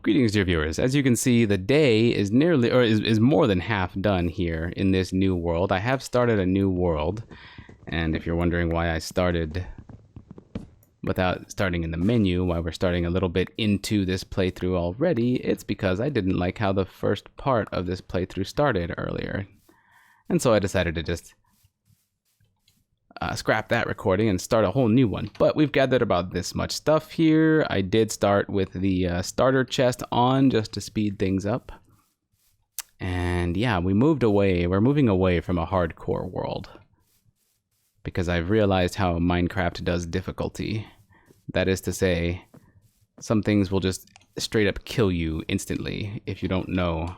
Greetings, dear viewers. As you can see, the day is nearly, or is more than half done here in this new world. I have started a new world, and if you're wondering why I started without starting in the menu, why we're starting a little bit into this playthrough already, it's because I didn't like how the first part of this playthrough started earlier. And so I decided to just scrap that recording and start a whole new one. But we've gathered about this much stuff here. I did start with the starter chest on just to speed things up. And yeah, we're moving away from a hardcore world. Because I've realized how Minecraft does difficulty. That is to say, some things will just straight up kill you instantly if you don't know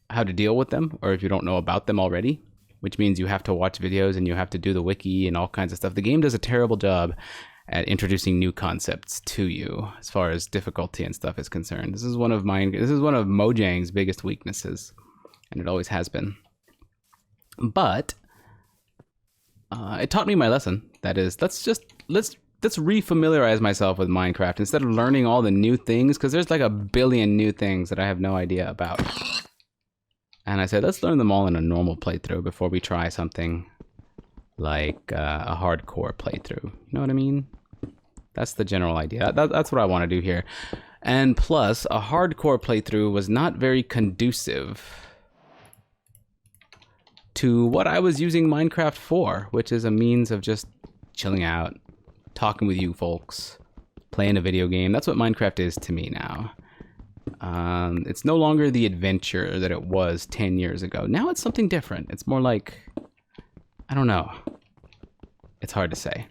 how to deal with them, or if you don't know about them already. Which means you have to watch videos and you have to do the wiki and all kinds of stuff. The game does a terrible job at introducing new concepts to you as far as difficulty and stuff is concerned. This is one of Mojang's biggest weaknesses, and it always has been. But it taught me my lesson. That is, let's refamiliarize myself with Minecraft instead of learning all the new things, because there's like a billion new things that I have no idea about. And I said, let's learn them all in a normal playthrough before we try something like a hardcore playthrough. You know what I mean? That's the general idea. That's what I want to do here. And plus, a hardcore playthrough was not very conducive to what I was using Minecraft for, which is a means of just chilling out, talking with you folks, playing a video game. That's what Minecraft is to me now. It's no longer the adventure that it was 10 years ago. Now it's something different. It's more like, I don't know. It's hard to say.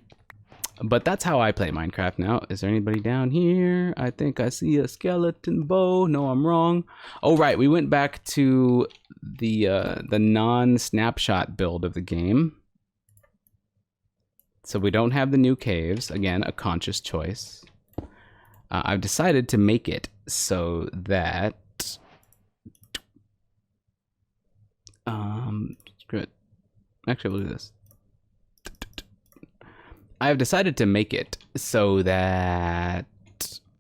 But that's how I play Minecraft now. Is there anybody down here? I think I see a skeleton bow. No, I'm wrong. Oh, right. We went back to the non-snapshot build of the game. So we don't have the new caves. Again, a conscious choice. I've decided to make it so that screw it. Actually, we'll do this. I have decided to make it so that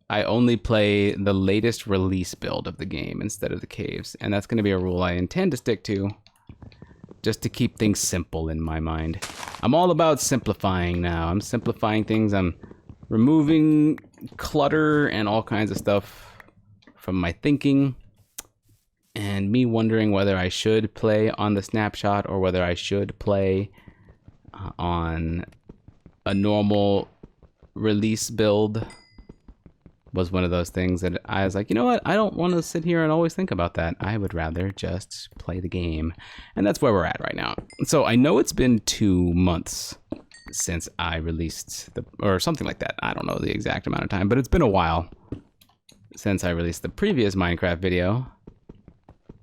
I only play the latest release build of the game instead of the caves, and that's going to be a rule I intend to stick to, just to keep things simple in my mind. I'm all about simplifying now. I'm simplifying things. I'm removing clutter and all kinds of stuff from my thinking, and me wondering whether I should play on the snapshot or whether I should play on a normal release build was one of those things that I was like, you know what, I don't want to sit here and always think about that. I would rather just play the game, and that's where we're at right now. So I know it's been 2 months since I released or something like that. I don't know the exact amount of time, but it's been a while since I released the previous Minecraft video.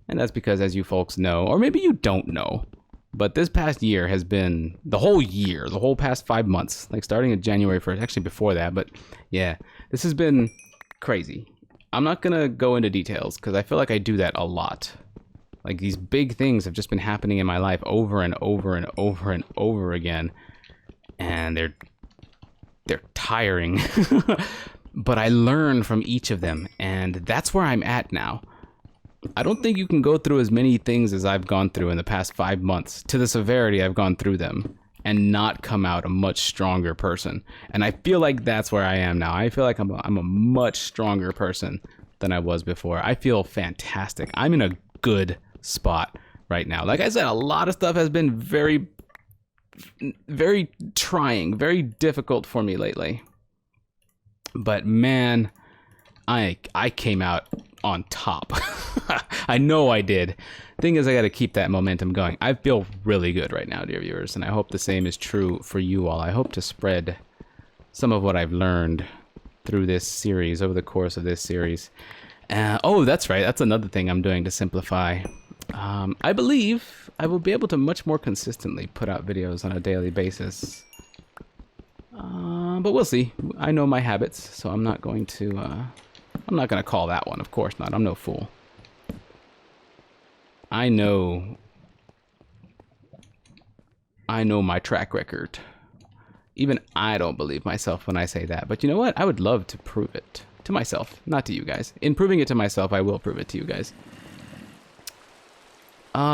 And that's because, as you folks know, or maybe you don't know, but this past year has been the whole past 5 months, like starting in January 1st, actually before that, but yeah, this has been crazy. I'm not gonna go into details because I feel like I do that a lot. Like, these big things have just been happening in my life over and over and over and over again. And they're tiring. But I learn from each of them, and that's where I'm at now. I don't think you can go through as many things as I've gone through in the past 5 months, to the severity I've gone through them, and not come out a much stronger person. And I feel like that's where I am now. I feel like I'm a much stronger person than I was before. I feel fantastic. I'm in a good spot right now. Like I said, a lot of stuff has been very trying, very difficult for me lately. But man, I came out on top. I know I did. Thing is, I gotta keep that momentum going. I feel really good right now, dear viewers, and I hope the same is true for you all. I hope to spread some of what I've learned through this series, over the course of this series. Oh, that's right. That's another thing I'm doing to simplify. I believe I will be able to much more consistently put out videos on a daily basis. But we'll see. I know my habits, so I'm not going to call that one. Of course not. I'm no fool. I know my track record. Even I don't believe myself when I say that. But you know what? I would love to prove it. To myself, not to you guys. In proving it to myself, I will prove it to you guys.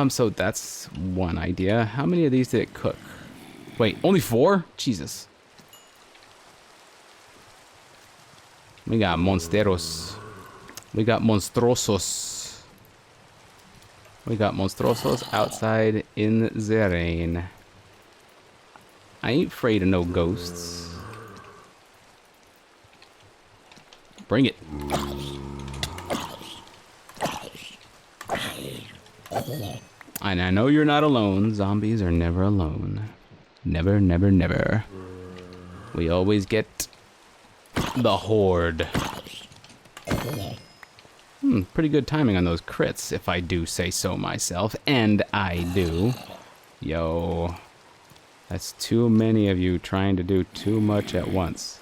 So that's one idea. How many of these did it cook? Wait, only 4? Jesus. We got monsteros. We got monstrosos. We got monstrosos outside in the rain. I ain't afraid of no ghosts. Bring it. And I know you're not alone. Zombies are never alone. Never, never, never. We always get the horde. Pretty good timing on those crits, if I do say so myself. And I do. Yo. That's too many of you trying to do too much at once.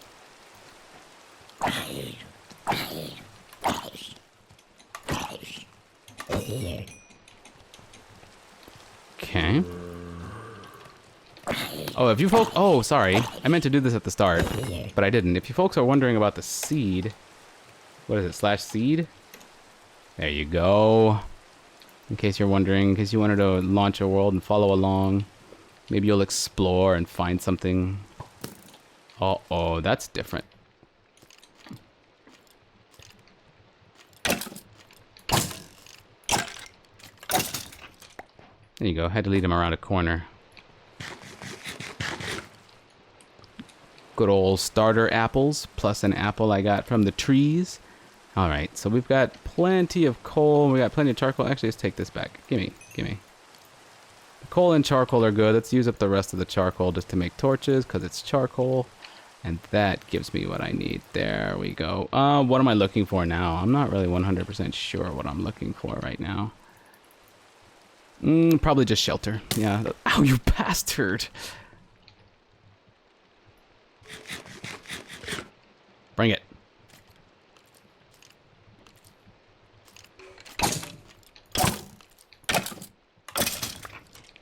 Okay. Oh, if you folks... Oh, sorry. I meant to do this at the start, but I didn't. If you folks are wondering about the seed... What is it? /seed? There you go. In case you're wondering, in case you wanted to launch a world and follow along. Maybe you'll explore and find something. Uh-oh, that's different. There you go. Had to lead him around a corner. Good old starter apples, plus an apple I got from the trees. All right, so we've got plenty of coal. We got plenty of charcoal. Actually, let's take this back. Gimme, gimme. Coal and charcoal are good. Let's use up the rest of the charcoal just to make torches, because it's charcoal. And that gives me what I need. There we go. What am I looking for now? I'm not really 100% sure what I'm looking for right now. Probably just shelter. Yeah. Ow, you bastard! Bring it.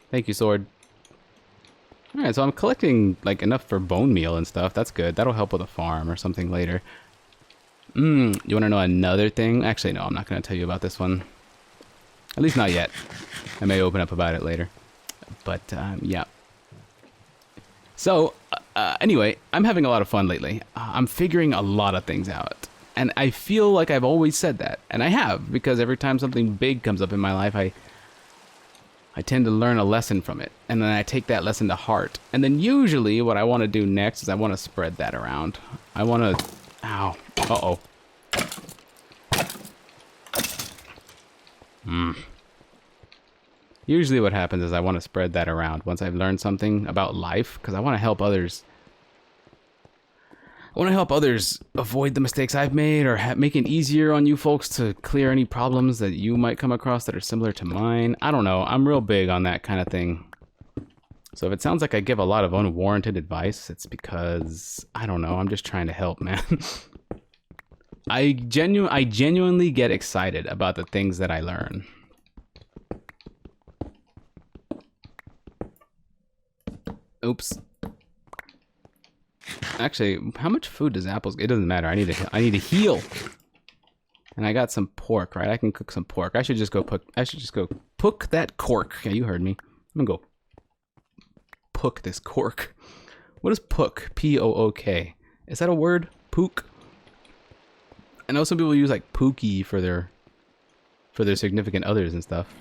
Thank you, sword. Alright, so I'm collecting, like, enough for bone meal and stuff. That's good. That'll help with a farm or something later. You want to know another thing? Actually, no, I'm not going to tell you about this one. At least not yet. I may open up about it later. But, yeah. So, anyway, I'm having a lot of fun lately. I'm figuring a lot of things out. And I feel like I've always said that. And I have, because every time something big comes up in my life, I tend to learn a lesson from it. And then I take that lesson to heart. And then usually what I want to do next is I want to spread that around. I want to... Ow. Uh-oh. Usually what happens is I want to spread that around once I've learned something about life, because I want to help others. I want to help others avoid the mistakes I've made, or make it easier on you folks to clear any problems that you might come across that are similar to mine. I don't know. I'm real big on that kind of thing. So if it sounds like I give a lot of unwarranted advice, it's because, I don't know, I'm just trying to help, man. I genuinely get excited about the things that I learn. Oops. Actually, how much food does apples? It doesn't matter. I need to heal. And I got some pork, right? I can cook some pork. I should just go pook that cork. Yeah, you heard me. I'm gonna go pook this cork. What is pook? P-O-O-K. Is that a word? Pook? I know some people use like pookie for their significant others and stuff.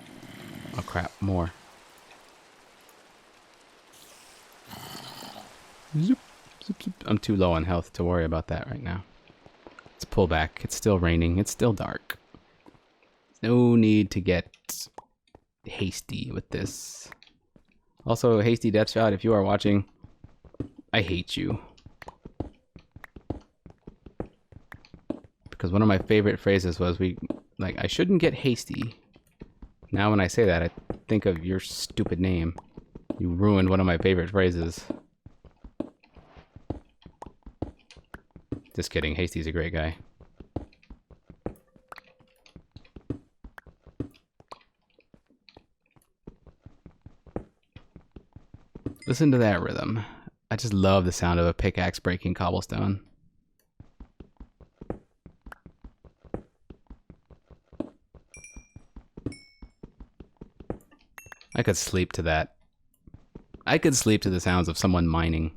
Oh crap, more. Zoop, zoop, zoop. I'm too low on health to worry about that right now. Let's pull back. It's still raining. It's still dark. No need to get hasty with this. Also, hasty death shot, if you are watching, I hate you. Because one of my favorite phrases was, I shouldn't get hasty. Now when I say that, I think of your stupid name. You ruined one of my favorite phrases. Just kidding, Hasty's a great guy. Listen to that rhythm. I just love the sound of a pickaxe breaking cobblestone. I could sleep to that. I could sleep to the sounds of someone mining.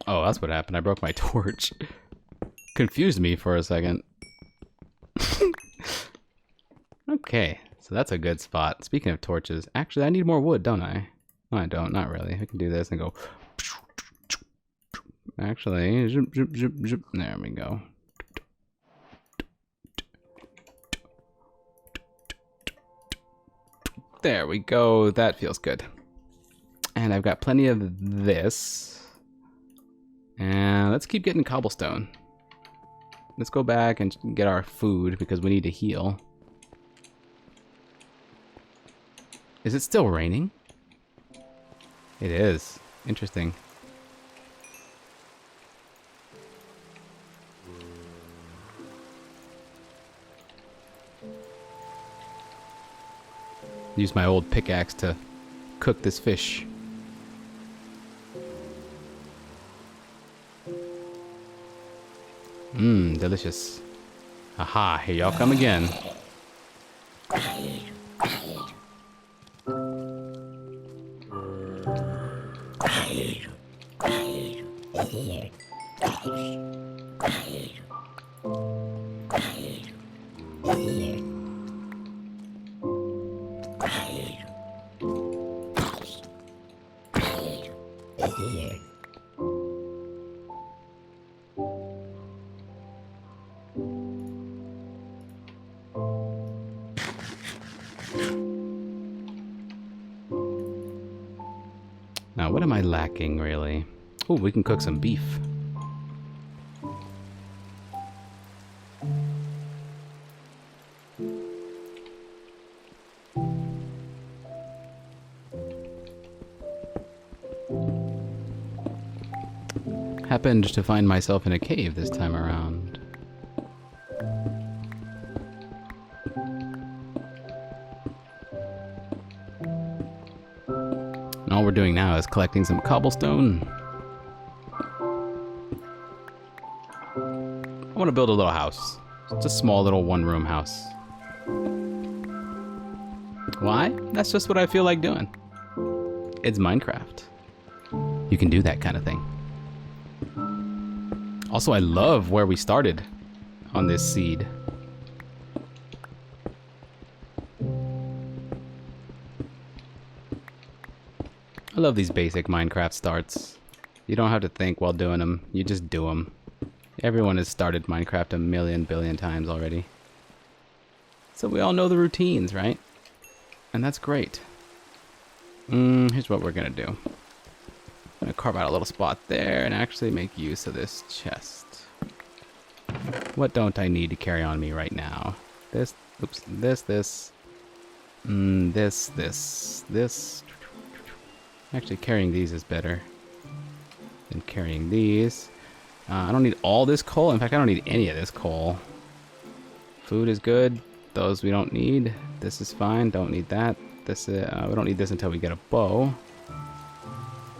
Oh, that's what happened. I broke my torch. Confused me for a second. Okay, so that's a good spot. Speaking of torches, actually, I need more wood, don't I? No, I don't. Not really. I can do this and go. Actually, zoop, zoop, zoop, zoop. There we go. There we go. That feels good. And I've got plenty of this. And let's keep getting cobblestone. Let's go back and get our food because we need to heal. Is it still raining? It is. Interesting. Use my old pickaxe to cook this fish. Mmm, delicious. Aha, here y'all come again. Now, what am I lacking, really? Oh, we can cook some beef. Happened to find myself in a cave this time around. And all we're doing now is collecting some cobblestone. I want to build a little house. It's a small little one-room house. Why? That's just what I feel like doing. It's Minecraft. You can do that kind of thing. Also, I love where we started on this seed. I love these basic Minecraft starts. You don't have to think while doing them. You just do them. Everyone has started Minecraft a million billion times already. So we all know the routines, right? And that's great. Here's what we're gonna do. I'm gonna carve out a little spot there and actually make use of this chest. What don't I need to carry on me right now? This, oops, this. This. Actually, carrying these is better than carrying these. I don't need all this coal. In fact, I don't need any of this coal. Food is good. Those we don't need. This is fine. Don't need that. This we don't need this until we get a bow.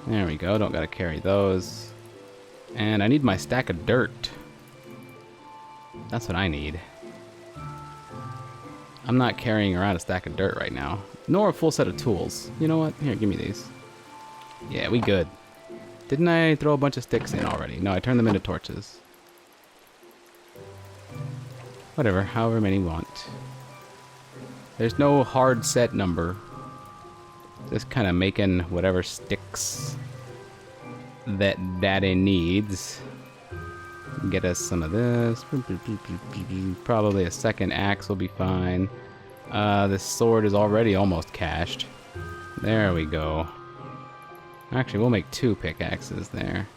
There we go. Don't gotta carry those. And I need my stack of dirt. That's what I need. I'm not carrying around a stack of dirt right now. Nor a full set of tools. You know what? Here, give me these. Yeah, we good. Didn't I throw a bunch of sticks in already? No, I turned them into torches. Whatever, however many we want. There's no hard set number. Just kind of making whatever sticks that Daddy needs. Get us some of this. Probably a second axe will be fine. This sword is already almost cached. There we go. Actually, we'll make 2 pickaxes there.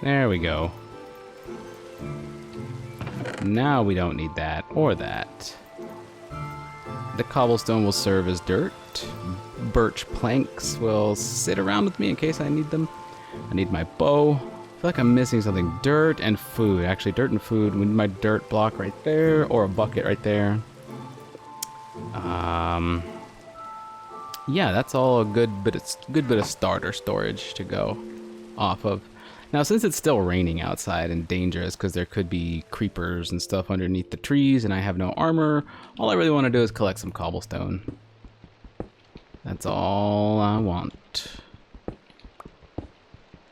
There we go. Now we don't need that or that. The cobblestone will serve as dirt. Birch planks will sit around with me in case I need them. I need my bow. I feel like I'm missing something. Dirt and food. Actually, dirt and food. We need my dirt block right there, or a bucket right there. Yeah, that's all a good bit of starter storage to go off of. Now, since it's still raining outside and dangerous because there could be creepers and stuff underneath the trees and I have no armor, all I really want to do is collect some cobblestone. That's all I want.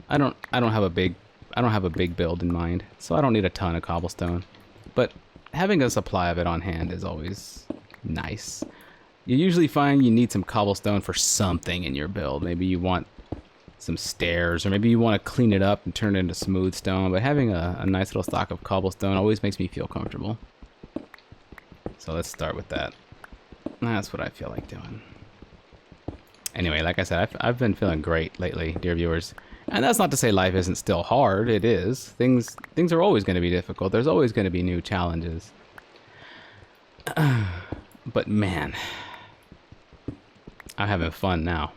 I don't have a big build in mind, so I don't need a ton of cobblestone. But having a supply of it on hand is always nice. You usually find you need some cobblestone for something in your build. Maybe you want some stairs, or maybe you want to clean it up and turn it into smooth stone, but having a nice little stock of cobblestone always makes me feel comfortable. So let's start with that. That's what I feel like doing. Anyway, like I said, I've been feeling great lately, dear viewers. And that's not to say life isn't still hard. It is. Things are always going to be difficult. There's always going to be new challenges. But man, I'm having fun now.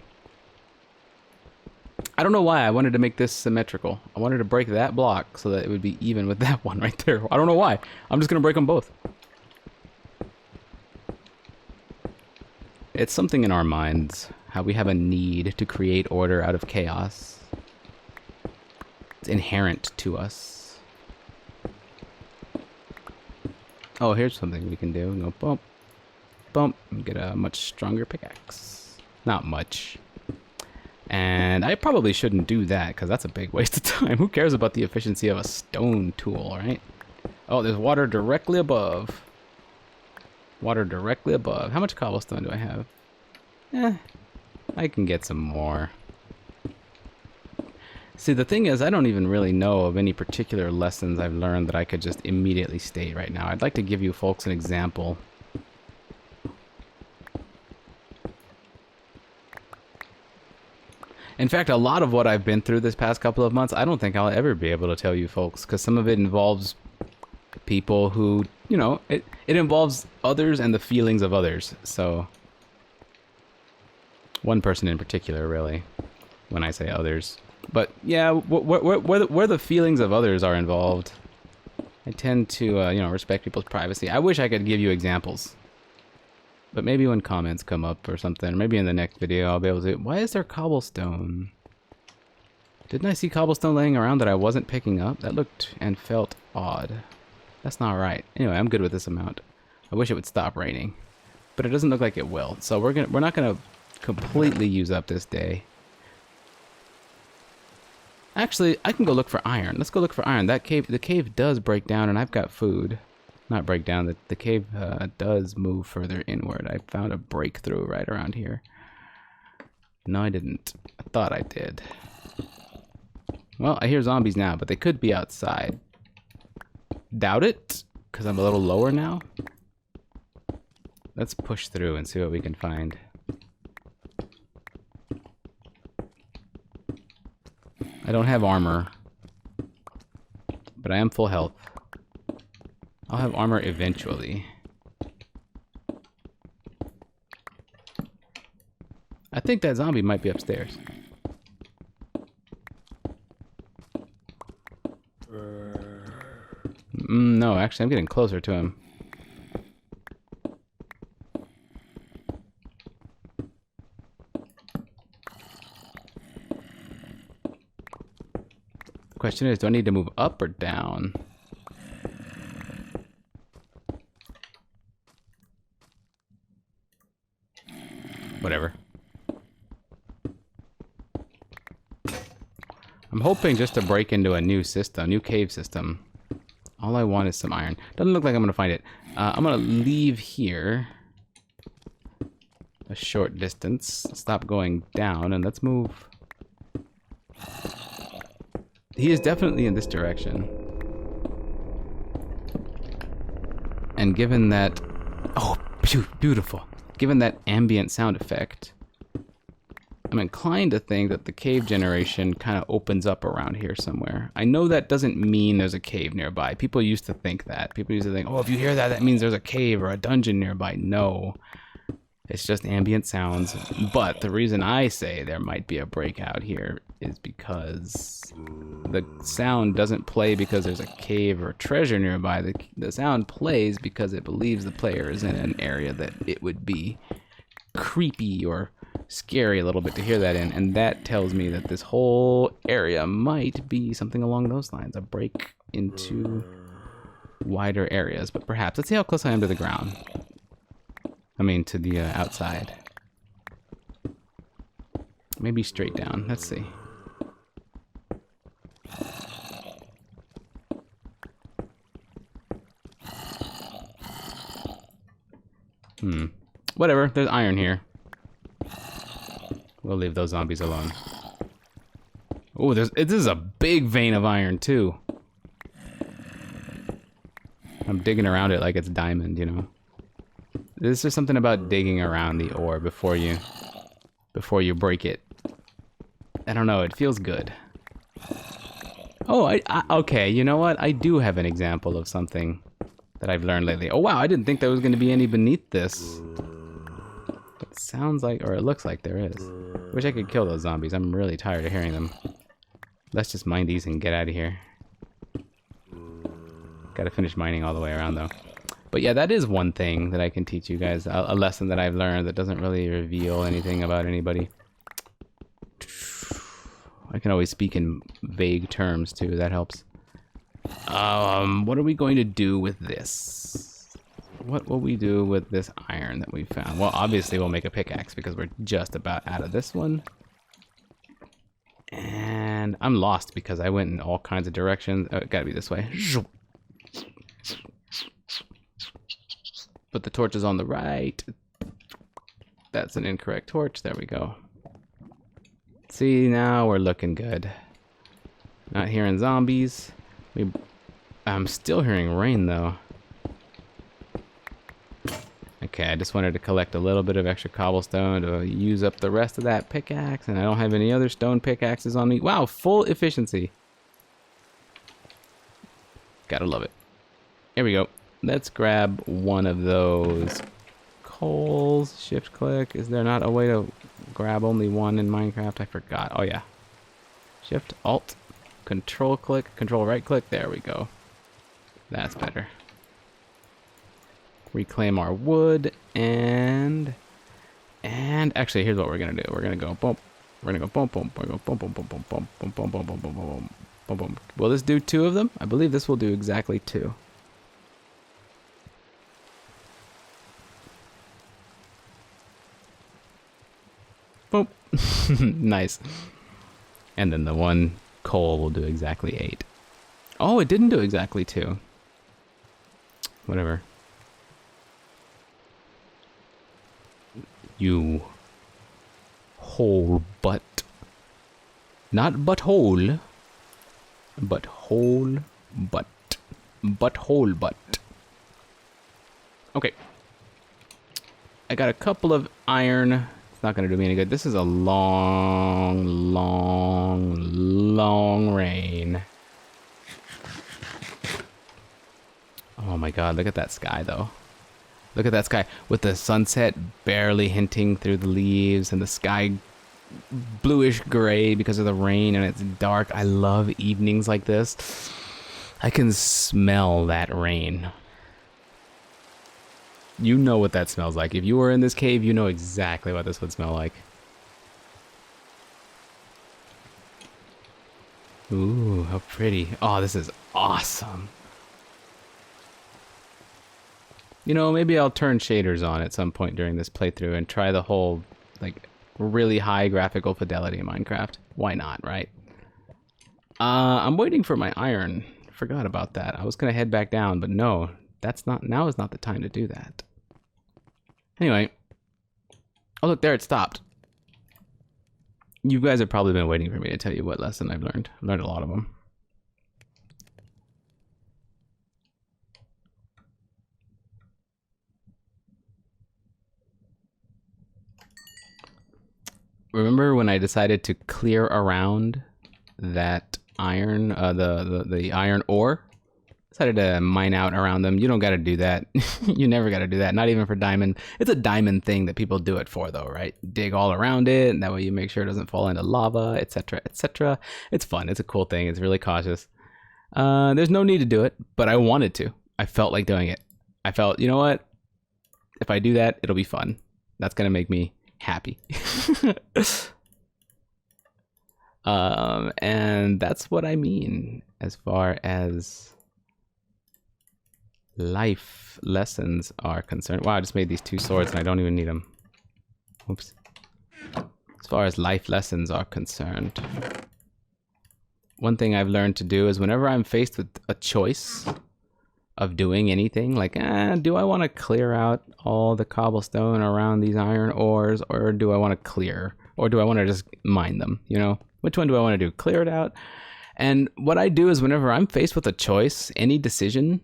I don't know why I wanted to make this symmetrical. I wanted to break that block so that it would be even with that one right there. I don't know why. I'm just going to break them both. It's something in our minds, how we have a need to create order out of chaos. It's inherent to us. Oh, here's something we can do. Go bump, bump, and get a much stronger pickaxe. Not much. And I probably shouldn't do that because that's a big waste of time. Who cares about the efficiency of a stone tool, right? Oh, there's water directly above. Water directly above. How much cobblestone do I have? I can get some more. See, the thing is, I don't even really know of any particular lessons I've learned that I could just immediately state right now. I'd like to give you folks an example. In fact, a lot of what I've been through this past couple of months, I don't think I'll ever be able to tell you folks, because some of it involves people who, you know, it involves others and the feelings of others. So, one person in particular, really, when I say others. But yeah, where the feelings of others are involved, I tend to, you know, respect people's privacy. I wish I could give you examples. But maybe when comments come up or something, or maybe in the next video, I'll be able to... Why is there cobblestone? Didn't I see cobblestone laying around that I wasn't picking up? That looked and felt odd. That's not right. Anyway, I'm good with this amount. I wish it would stop raining. But it doesn't look like it will. So we're not gonna completely use up this day. Actually, I can go look for iron. Let's go look for iron. The cave does break down and I've got food. Not break down, the cave does move further inward. I found a breakthrough right around here. No, I didn't. I thought I did. Well, I hear zombies now, but they could be outside. Doubt it, because I'm a little lower now. Let's push through and see what we can find. I don't have armor, but I am full health. I'll have armor eventually. I think that zombie might be upstairs. No, actually, I'm getting closer to him. The question is, do I need to move up or down? Whatever. I'm hoping just to break into a new system, new cave system. All I want is some iron. Doesn't look like I'm gonna find it. I'm gonna leave here a short distance. Stop going down and let's move. He is definitely in this direction. And given that... Oh, beautiful. Given that ambient sound effect, I'm inclined to think that the cave generation kind of opens up around here somewhere. I know that doesn't mean there's a cave nearby. People used to think that. People used to think, oh, if you hear that, that means there's a cave or a dungeon nearby. No. It's just ambient sounds. But the reason I say there might be a breakout here is because the sound doesn't play because there's a cave or treasure nearby. The sound plays because it believes the player is in an area that it would be creepy or scary a little bit to hear that in, and that tells me that this whole area might be something along those lines, a break into wider areas. But perhaps, let's see how close I am to the ground. I mean, to the outside. Maybe straight down. Let's see. Whatever. There's iron here. We'll leave those zombies alone. Oh, this is a big vein of iron too. I'm digging around it like it's diamond, you know. There's just something about digging around the ore before you break it. I don't know, it feels good. Oh, okay, you know what? I do have an example of something that I've learned lately. Oh wow, I didn't think there was going to be any beneath this. It sounds like, or it looks like there is. Wish I could kill those zombies. I'm really tired of hearing them. Let's just mine these and get out of here. Gotta finish mining all the way around though. But yeah, that is one thing that I can teach you guys. A lesson that I've learned that doesn't really reveal anything about anybody. I can always speak in vague terms too, that helps. What are we going to do with this? What will we do with this iron that we found? Well, obviously we'll make a pickaxe because we're just about out of this one. And I'm lost because I went in all kinds of directions. Oh, it gotta be this way. Put the torches on the right. That's an incorrect torch. There we go. See, now we're looking good. Not hearing zombies. I'm still hearing rain though. Okay, I just wanted to collect a little bit of extra cobblestone to use up the rest of that pickaxe, and I don't have any other stone pickaxes on me. Wow, full efficiency. Gotta love it. Here we go. Let's grab one of those coals. Shift click. Is there not a way to grab only one in Minecraft? I forgot. Oh yeah. Shift, Alt, Control click, Control right click. There we go. That's better. Reclaim our wood and actually here's what we're gonna do. We're gonna go boom. We're gonna go boom boom. We're gonna go boom boom boom boom boom boom boom boom boom boom boom boom boom. Will this do 2 of them? I believe this will do exactly 2. Boom. Nice. And then the one coal will do exactly 8. Oh, it didn't do exactly 2. Whatever. You whole butt. Not butthole, but whole butt. Butthole butt. Okay. I got a couple of iron. It's not going to do me any good. This is a long, long, long rain. Oh my god, look at that sky though. Look at that sky with the sunset barely hinting through the leaves and the sky bluish gray because of the rain and it's dark. I love evenings like this. I can smell that rain. You know what that smells like. If you were in this cave, you know exactly what this would smell like. Ooh, how pretty. Oh, this is awesome. You know, maybe I'll turn shaders on at some point during this playthrough and try the whole, like, really high graphical fidelity in Minecraft. Why not, right? I'm waiting for my iron. Forgot about that. I was gonna head back down, but no, now is not the time to do that. Anyway. Oh, look, there it stopped. You guys have probably been waiting for me to tell you what lesson I've learned. I've learned a lot of them. Remember when I decided to clear around that iron, the iron ore? Decided to mine out around them. You don't got to do that. You never got to do that. Not even for diamond. It's a diamond thing that people do it for, though, right? Dig all around it, and that way you make sure it doesn't fall into lava, etc., etc. It's fun. It's a cool thing. It's really cautious. There's no need to do it, but I wanted to. I felt like doing it. I felt, you know what? If I do that, it'll be fun. That's gonna make me happy. And that's what I mean as far as life lessons are concerned. Wow, I just made these 2 swords and I don't even need them. Oops. As far as life lessons are concerned, one thing I've learned to do is whenever I'm faced with a choice of doing anything, like, do I want to clear out all the cobblestone around these iron ores, or do I want to clear, or do I want to just mine them, you know? Which one do I want to do? Clear it out? And what I do is whenever I'm faced with a choice, any decision,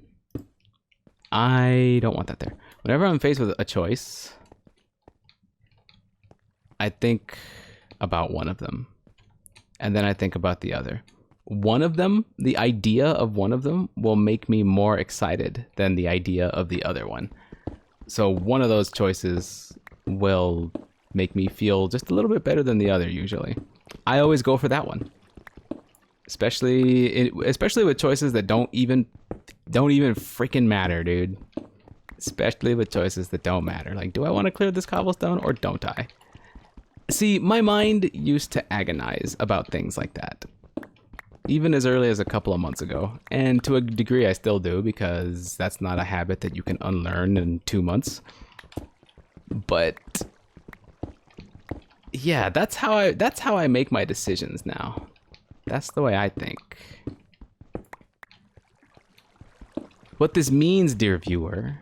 I don't want that there. Whenever I'm faced with a choice, I think about one of them, and then I think about the other. One of them, the idea of one of them will make me more excited than the idea of the other one. So one of those choices will make me feel just a little bit better than the other usually. I always go for that one. Especially with choices that don't even freaking matter, dude. Especially with choices that don't matter. Like, do I want to clear this cobblestone or don't I? See, my mind used to agonize about things like that. Even as early as a couple of months ago. And to a degree I still do, because that's not a habit that you can unlearn in 2 months. But yeah, that's how I make my decisions now. That's the way I think. What this means, dear viewer,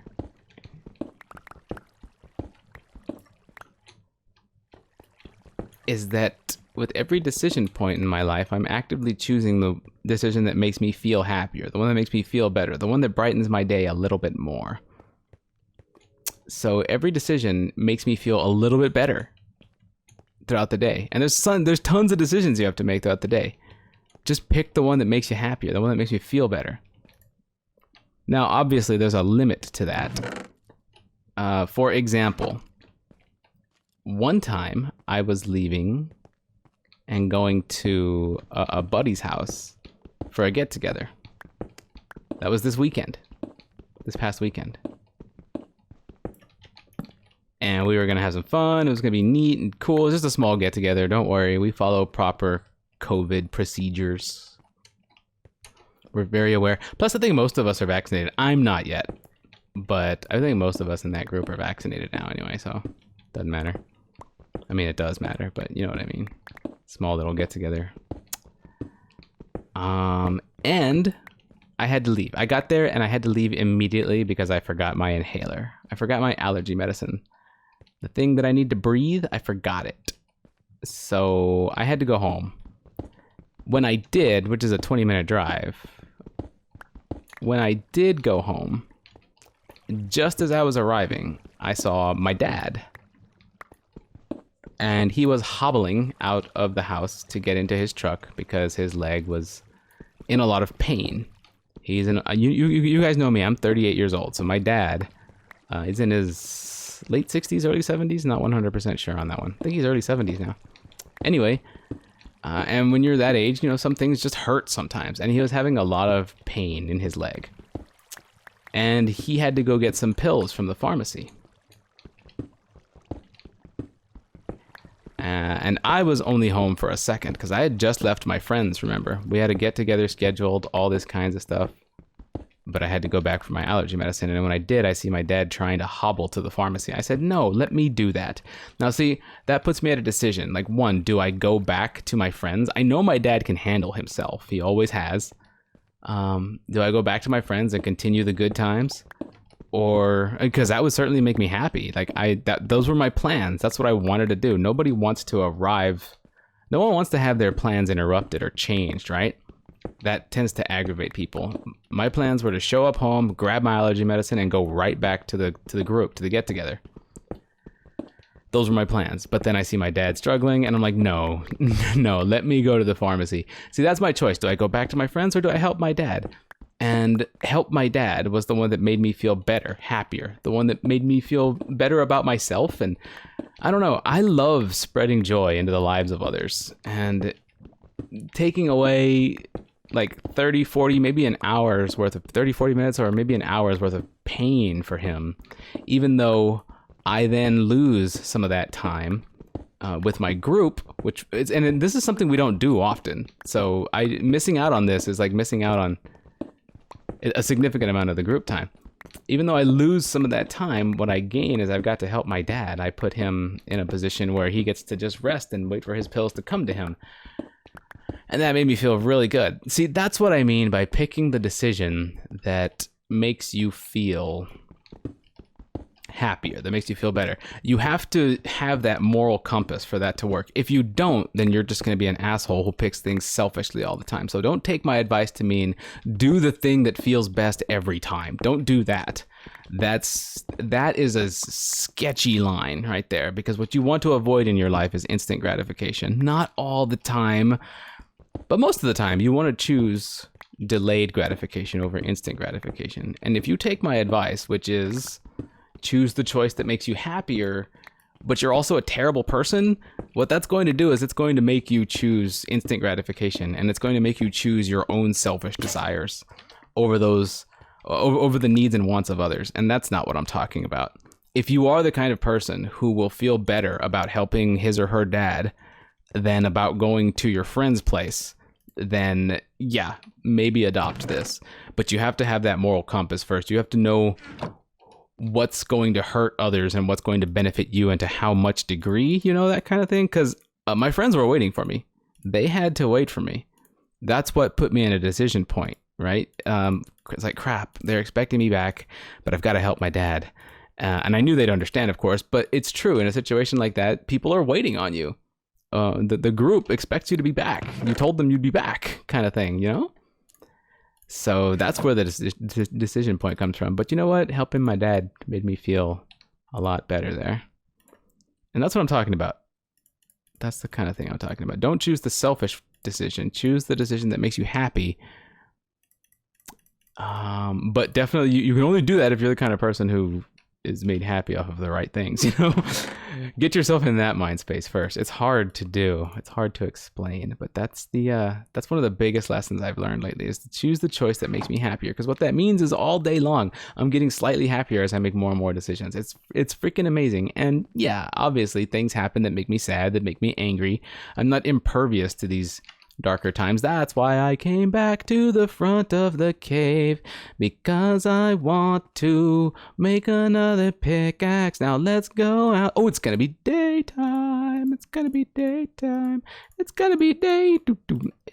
is that with every decision point in my life, I'm actively choosing the decision that makes me feel happier, the one that makes me feel better, the one that brightens my day a little bit more. So every decision makes me feel a little bit better throughout the day. And there's tons of decisions you have to make throughout the day. Just pick the one that makes you happier, the one that makes you feel better. Now, obviously, there's a limit to that. For example, one time I was leaving and going to a buddy's house for a get-together. That was this past weekend. And we were gonna have some fun. It was gonna be neat and cool. It was just a small get-together. Don't worry, we follow proper COVID procedures. We're very aware. Plus, I think most of us are vaccinated. I'm not yet, but I think most of us in that group are vaccinated now anyway, so it doesn't matter. I mean, it does matter, but you know what I mean. Small little get-together. And I had to leave. I got there and I had to leave immediately because I forgot my inhaler. I forgot my allergy medicine. The thing that I need to breathe, I forgot it. So I had to go home. When I did, which is a 20-minute drive, when I did go home, just as I was arriving, I saw my dad. And he was hobbling out of the house to get into his truck because his leg was in a lot of pain. He's in. You guys know me. I'm 38 years old. So my dad is in his late 60s, early 70s. Not 100% sure on that one. I think he's early 70s now. Anyway, and when you're that age, you know, some things just hurt sometimes. And he was having a lot of pain in his leg. And he had to go get some pills from the pharmacy. And I was only home for a second because I had just left my friends, remember? We had a get-together scheduled, all this kinds of stuff. But I had to go back for my allergy medicine. And when I did, I see my dad trying to hobble to the pharmacy. I said, no, let me do that. Now, see, that puts me at a decision. Like, one, do I go back to my friends? I know my dad can handle himself. He always has. Do I go back to my friends and continue the good times? Or, because that would certainly make me happy. Like, those were my plans. That's what I wanted to do. Nobody wants to arrive. No one wants to have their plans interrupted or changed, right? That tends to aggravate people. My plans were to show up home, grab my allergy medicine, and go right back to the group, to the get-together. Those were my plans. But then I see my dad struggling, and I'm like, no, no, let me go to the pharmacy. See, that's my choice. Do I go back to my friends, or do I help my dad? And help my dad was the one that made me feel better, happier, the one that made me feel better about myself. And I don't know, I love spreading joy into the lives of others, and taking away like 30, 40, maybe an hour's worth of 30, 40 minutes, or maybe an hour's worth of pain for him, even though I then lose some of that time with my group, which is, and this is something we don't do often. So missing out on this is like missing out on a significant amount of the group time. Even though I lose some of that time, what I gain is I've got to help my dad. I put him in a position where he gets to just rest and wait for his pills to come to him. And that made me feel really good. See, that's what I mean by picking the decision that makes you feel happier, that makes you feel better. You have to have that moral compass for that to work. If you don't, then you're just going to be an asshole who picks things selfishly all the time. So don't take my advice to mean do the thing that feels best every time. Don't do that. That is a sketchy line right there, because what you want to avoid in your life is instant gratification. Not all the time, but most of the time you want to choose delayed gratification over instant gratification. And if you take my advice, which is choose the choice that makes you happier, but you're also a terrible person, what that's going to do is it's going to make you choose instant gratification, and it's going to make you choose your own selfish desires over the needs and wants of others. And that's not what I'm talking about. If you are the kind of person who will feel better about helping his or her dad than about going to your friend's place, then yeah, maybe adopt this. But you have to have that moral compass first. You have to know what's going to hurt others and what's going to benefit you, and to how much degree, that kind of thing. Because my friends were waiting for me. They had to wait for me. That's what put me in a decision point, right? It's like, crap, they're expecting me back, but I've got to help my dad. And I knew they'd understand, of course, but it's true. In a situation like that, people are waiting on you. The group expects you to be back. You told them you'd be back, kind of thing, So that's where the decision point comes from. But you know what? Helping my dad made me feel a lot better there. And that's what I'm talking about. That's the kind of thing I'm talking about. Don't choose the selfish decision. Choose the decision that makes you happy. But definitely, you can only do that if you're the kind of person who is made happy off of the right things. Get yourself in that mind space first. It's hard to do. It's hard to explain, but that's one of the biggest lessons I've learned lately, is to choose the choice that makes me happier. Because what that means is all day long, I'm getting slightly happier as I make more and more decisions. It's freaking amazing. And yeah, obviously things happen that make me sad, that make me angry. I'm not impervious to these darker times. That's why I came back to the front of the cave, because I want to make another pickaxe. Now let's go out. Oh, it's gonna be daytime. It's gonna be daytime. It's gonna be day.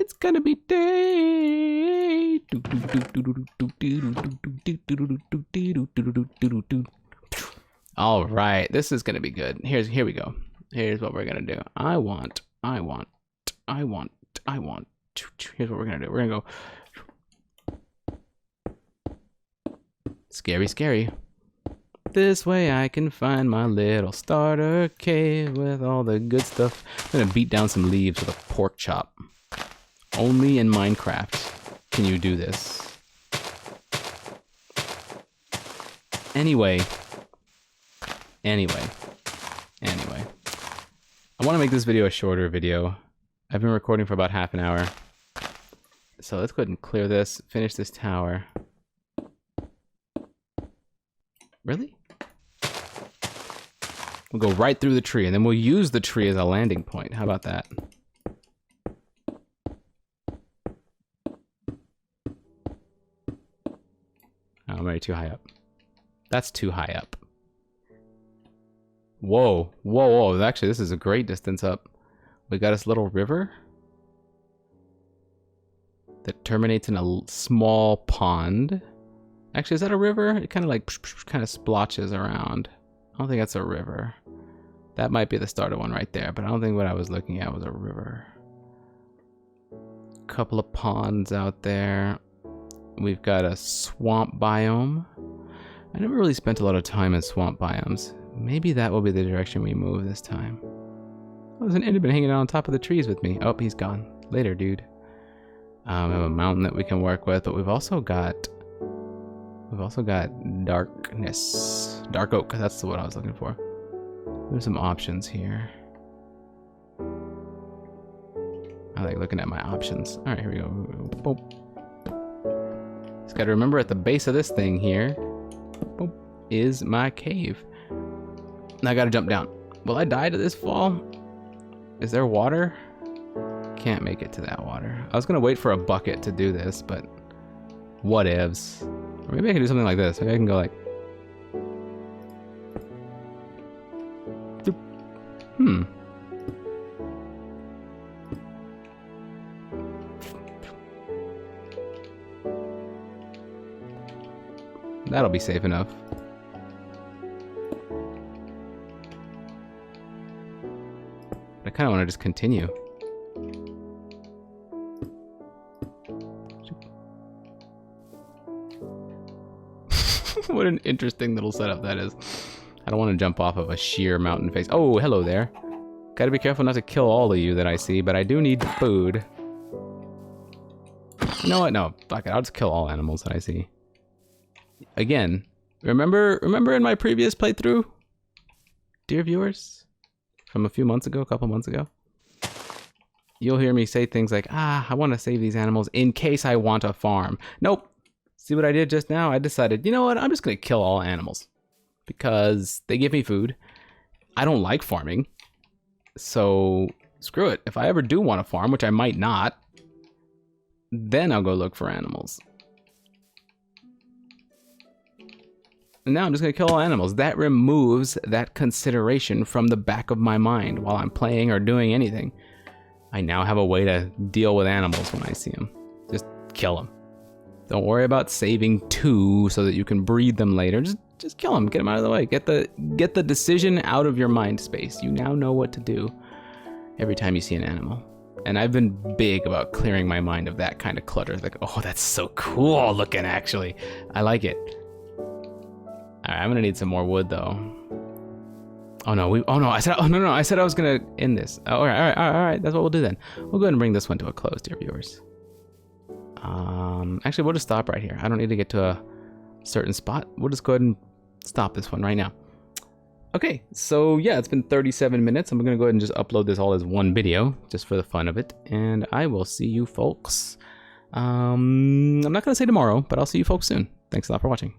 It's gonna be day. All right, this is gonna be good. Here we go. Here's what we're gonna do. I want. Here's what we're gonna do. We're gonna go scary. This way I can find my little starter cave with all the good stuff. I'm gonna beat down some leaves with a pork chop. Only in Minecraft can you do this. Anyway. I want to make this video a shorter video. I've been recording for about half an hour. So let's go ahead and clear this, finish this tower. Really? We'll go right through the tree, and then we'll use the tree as a landing point. How about that? Oh, I'm already too high up. That's too high up. Whoa. Actually, this is a great distance up. We got this little river that terminates in a small pond. Actually, is that a river? It kind of like splotches around. I don't think that's a river. That might be the starter one right there, but I don't think what I was looking at was a river. Couple of ponds out there. We've got a swamp biome. I never really spent a lot of time in swamp biomes. Maybe that will be the direction we move this time. Oh, there's an Enderman hanging out on top of the trees with me. Oh, he's gone. Later, dude. We have a mountain that we can work with, but we've also got darkness. Dark oak, that's what I was looking for. There's some options here. I like looking at my options. All right, here we go. Boop. Just gotta remember at the base of this thing here, boop, is my cave. And I gotta jump down. Will I die to this fall? Is there water? Can't make it to that water. I was gonna wait for a bucket to do this, but whatevs. Or maybe I can do something like this. Maybe I can go like, doop. That'll be safe enough. I kind of want to just continue. What an interesting little setup that is. I don't want to jump off of a sheer mountain face. Oh, hello there. Gotta be careful not to kill all of you that I see, but I do need food. You know what? No, fuck it. I'll just kill all animals that I see. Again, remember in my previous playthrough, dear viewers, from a few months ago, a couple months ago, you'll hear me say things like, I want to save these animals in case I want a farm. Nope. See what I did just now? I decided, you know what? I'm just going to kill all animals because they give me food. I don't like farming. So screw it. If I ever do want a farm, which I might not, then I'll go look for animals. And now I'm just going to kill all animals. That removes that consideration from the back of my mind while I'm playing or doing anything. I now have a way to deal with animals when I see them. Just kill them. Don't worry about saving 2 so that you can breed them later. Just kill them. Get them out of the way. Get the decision out of your mind space. You now know what to do every time you see an animal. And I've been big about clearing my mind of that kind of clutter. Like, oh, that's so cool looking, actually. I like it. All right, I'm gonna need some more wood though. Oh no, I said I was gonna end this. All right, that's what we'll do then. We'll go ahead and bring this one to a close, dear viewers. Actually, we'll just stop right here. I don't need to get to a certain spot. We'll just go ahead and stop this one right now. Okay, so yeah, it's been 37 minutes. I'm gonna go ahead and just upload this all as one video, just for the fun of it. And I will see you folks. I'm not gonna say tomorrow, but I'll see you folks soon. Thanks a lot for watching.